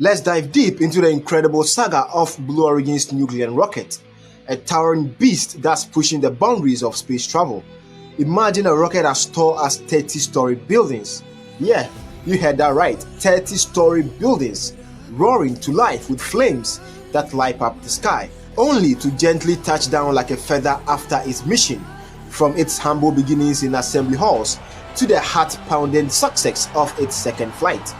Let's dive deep into the incredible saga of Blue Origin's New Glenn rocket, a towering beast that's pushing the boundaries of space travel. Imagine a rocket as tall as 30-story buildings. Yeah, you heard that right, 30-story buildings, roaring to life with flames that light up the sky, only to gently touch down like a feather after its mission. From its humble beginnings in assembly halls to the heart-pounding success of its second flight.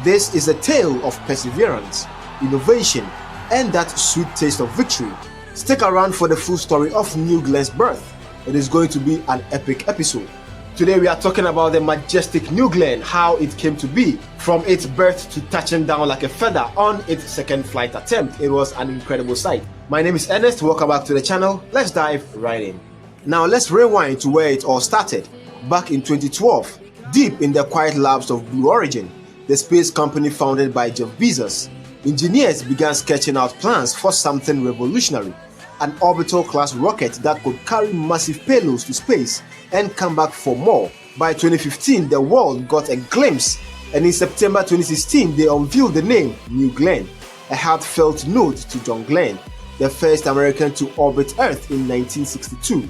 This is a tale of perseverance, innovation, and that sweet taste of victory. Stick around for the full story of New Glenn's birth. It is going to be an epic episode. Today we are talking about the majestic New Glenn, how it came to be, from its birth to touching down like a feather on its second flight attempt. It was an incredible sight. My name is Ernest, welcome back to the channel. Let's dive right in. Now let's rewind to where it all started. Back in 2012, deep in the quiet labs of Blue Origin, the space company founded by Jeff Bezos, engineers began sketching out plans for something revolutionary, an orbital-class rocket that could carry massive payloads to space and come back for more. By 2015, the world got a glimpse, and in September 2016, they unveiled the name New Glenn, a heartfelt note to John Glenn, the first American to orbit Earth in 1962.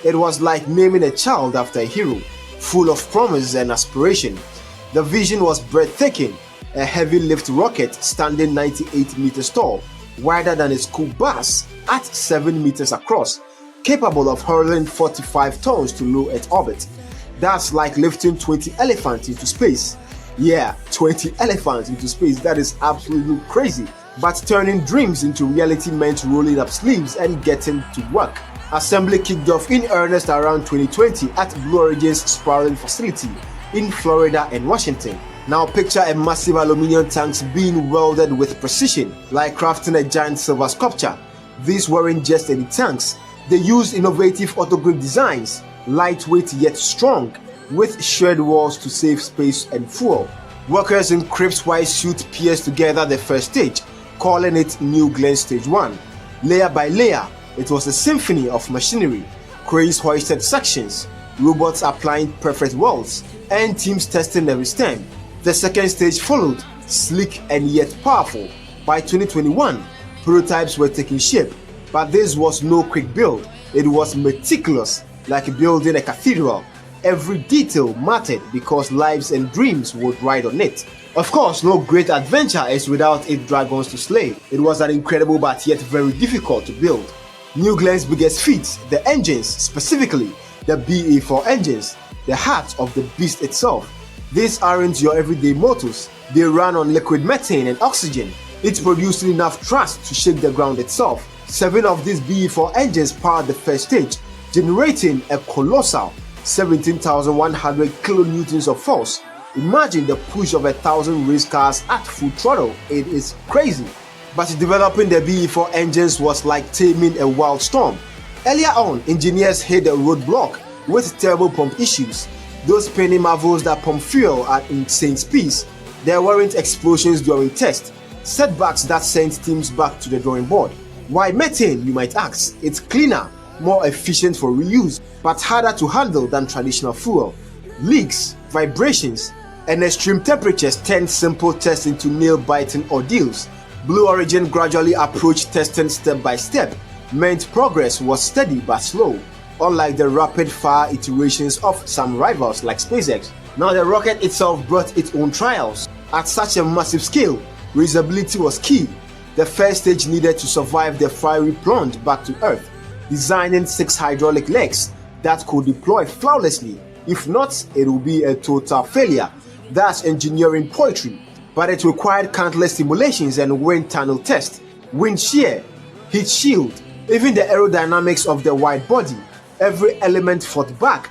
It was like naming a child after a hero, full of promise and aspiration. The vision was breathtaking, a heavy-lift rocket standing 98 meters tall, wider than a school bus at 7 meters across, capable of hurling 45 tons to low Earth orbit. That's like lifting 20 elephants into space. Yeah, 20 elephants into space, that is absolutely crazy. But turning dreams into reality meant rolling up sleeves and getting to work. Assembly kicked off in earnest around 2020 at Blue Origin's sprawling facility in Florida and Washington. Now picture a massive aluminium tanks being welded with precision, like crafting a giant silver sculpture. These weren't just any tanks, they used innovative autogrip designs, lightweight yet strong, with shared walls to save space and fuel. Workers in crisp white suits pieced together the first stage, calling it New Glenn Stage 1. Layer by layer, it was a symphony of machinery, cranes hoisted sections, robots applying perfect welds, and teams testing every stem. The second stage followed, sleek and yet powerful. By 2021, prototypes were taking shape, but this was no quick build. It was meticulous, like building a cathedral. Every detail mattered because lives and dreams would ride on it. Of course, no great adventure is without its dragons to slay. It was an incredible but yet very difficult to build. New Glenn's biggest feats, the engines, specifically the BE4 engines, the heart of the beast itself. These aren't your everyday motors, they run on liquid methane and oxygen. It produced enough thrust to shake the ground itself. 7 of these BE4 engines powered the first stage, generating a colossal 17,100 kilonewtons of force. Imagine the push of 1,000 race cars at full throttle, it is crazy. But developing the BE4 engines was like taming a wild storm. Earlier on, engineers hit a roadblock with turbo pump issues. Those penny marvels that pump fuel at insane speeds. There weren't explosions during tests, setbacks that sent teams back to the drawing board. Why methane, you might ask? It's cleaner, more efficient for reuse, but harder to handle than traditional fuel. Leaks, vibrations, and extreme temperatures turned simple tests into nail-biting ordeals. Blue Origin gradually approached testing step by step, meant progress was steady but slow, unlike the rapid-fire iterations of some rivals like SpaceX. Now the rocket itself brought its own trials. At such a massive scale, reusability was key. The first stage needed to survive the fiery plunge back to Earth, designing 6 hydraulic legs that could deploy flawlessly. If not, it would be a total failure. That's engineering poetry. But it required countless simulations and wind tunnel tests, wind shear, heat shield, even the aerodynamics of the wide body. Every element fought back.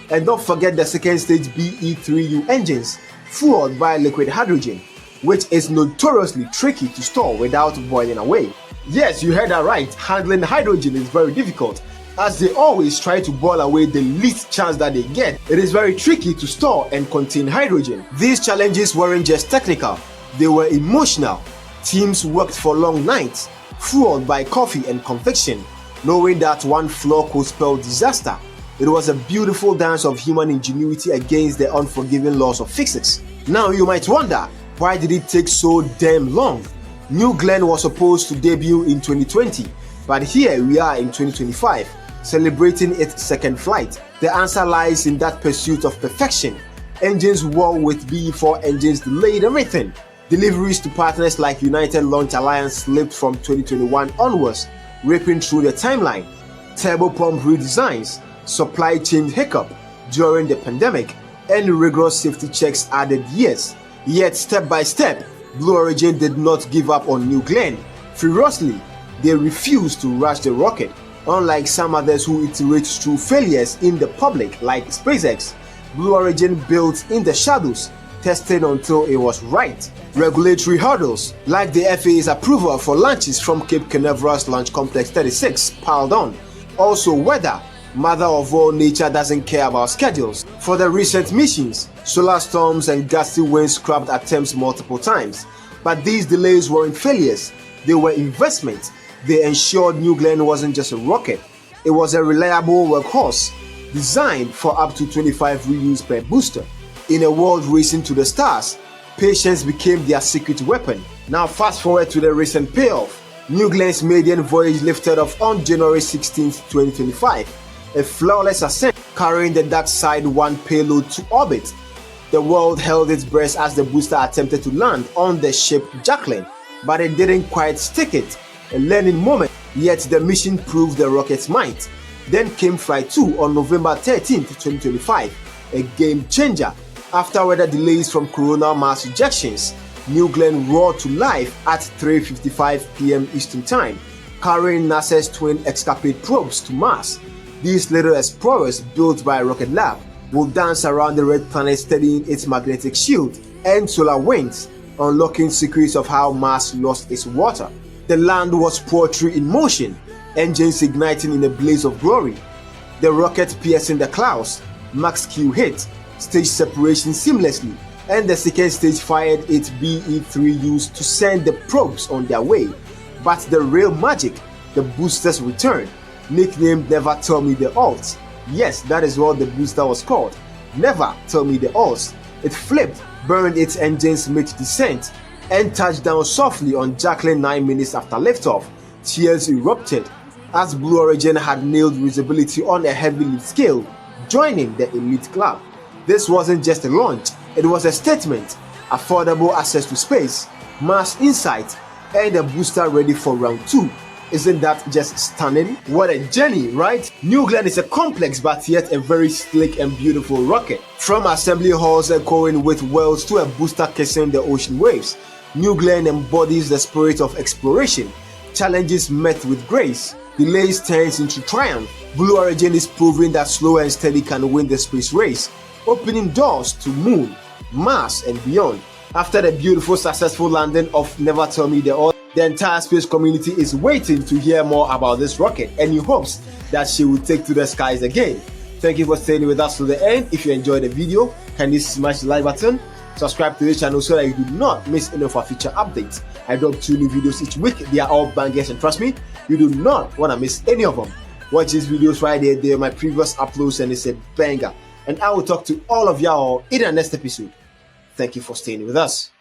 And don't forget the second stage BE3U engines, fueled by liquid hydrogen, which is notoriously tricky to store without boiling away. Yes, you heard that right, handling hydrogen is very difficult, as they always try to boil away the least chance that they get. It is very tricky to store and contain hydrogen. These challenges weren't just technical, they were emotional. Teams worked for long nights, fueled by coffee and conviction, knowing that one flaw could spell disaster. It was a beautiful dance of human ingenuity against the unforgiving laws of physics. Now you might wonder, Why did it take so damn long? New Glenn was supposed to debut in 2020, but here we are in 2025, celebrating its second flight. The answer lies in that pursuit of perfection. Engines war with BE4 engines delayed everything. Deliveries to partners like United Launch Alliance slipped from 2021 onwards, ripping through the timeline. Turbopump redesigns, supply chain hiccup during the pandemic, and rigorous safety checks added years. Yet step by step, Blue Origin did not give up on New Glenn. Furiously, they refused to rush the rocket, unlike some others who iterate through failures in the public like SpaceX. Blue Origin built in the shadows, tested until it was right. Regulatory hurdles, like the FAA's approval for launches from Cape Canaveral's Launch Complex 36, piled on. Also weather, mother of all nature, doesn't care about schedules. For the recent missions, solar storms and gusty winds scrapped attempts multiple times. But these delays weren't failures, they were investments. They ensured New Glenn wasn't just a rocket, it was a reliable workhorse, designed for up to 25 reuse per booster. In a world racing to the stars, patience became their secret weapon. Now fast forward to the recent payoff. New Glenn's maiden voyage lifted off on January 16, 2025. A flawless ascent carrying the Dark Side 1 payload to orbit. The world held its breath as the booster attempted to land on the ship Jacklyn, but it didn't quite stick it. A learning moment, yet the mission proved the rocket's might. Then came Flight 2 on November 13, 2025, a game changer. After weather delays from coronal mass ejections, New Glenn roared to life at 3:55 p.m. Eastern Time, carrying NASA's twin ESCAPADE probes to Mars. These little explorers, built by Rocket Lab, will dance around the red planet studying its magnetic shield and solar winds, unlocking secrets of how Mars lost its water. The land was poetry in motion, engines igniting in a blaze of glory. The rocket piercing the clouds, max Q hit, stage separation seamlessly, and the second stage fired its BE-3Us to send the probes on their way. But the real magic, the booster's return, nicknamed Never Tell Me the Alt. Yes, that is what the booster was called. Never Tell Me the Alt. It flipped, burned its engines mid-descent, and touched down softly on Jacklyn 9 minutes after liftoff. Tears erupted, as Blue Origin had nailed reusability on a heavy lift scale, joining the elite club. This wasn't just a launch, it was a statement. Affordable access to space, Mars insight, and a booster ready for round 2. Isn't that just stunning? What a journey, right? New Glenn is a complex but yet a very slick and beautiful rocket. From assembly halls echoing with wells to a booster kissing the ocean waves, New Glenn embodies the spirit of exploration. Challenges met with grace, delays turns into triumph. Blue Origin is proving that slow and steady can win the space race, opening doors to Moon, Mars, and beyond. After the beautiful, successful landing of Never Tell Me the Alt, the entire space community is waiting to hear more about this rocket and in hopes that she will take to the skies again. Thank you for staying with us to the end. If you enjoyed the video, kindly smash the like button, subscribe to the channel so that you do not miss any of our future updates. I drop 2 new videos each week. They are all bangers, and trust me, you do not want to miss any of them. Watch these videos right there. They are my previous uploads and it's a banger. And I will talk to all of y'all in the next episode. Thank you for staying with us.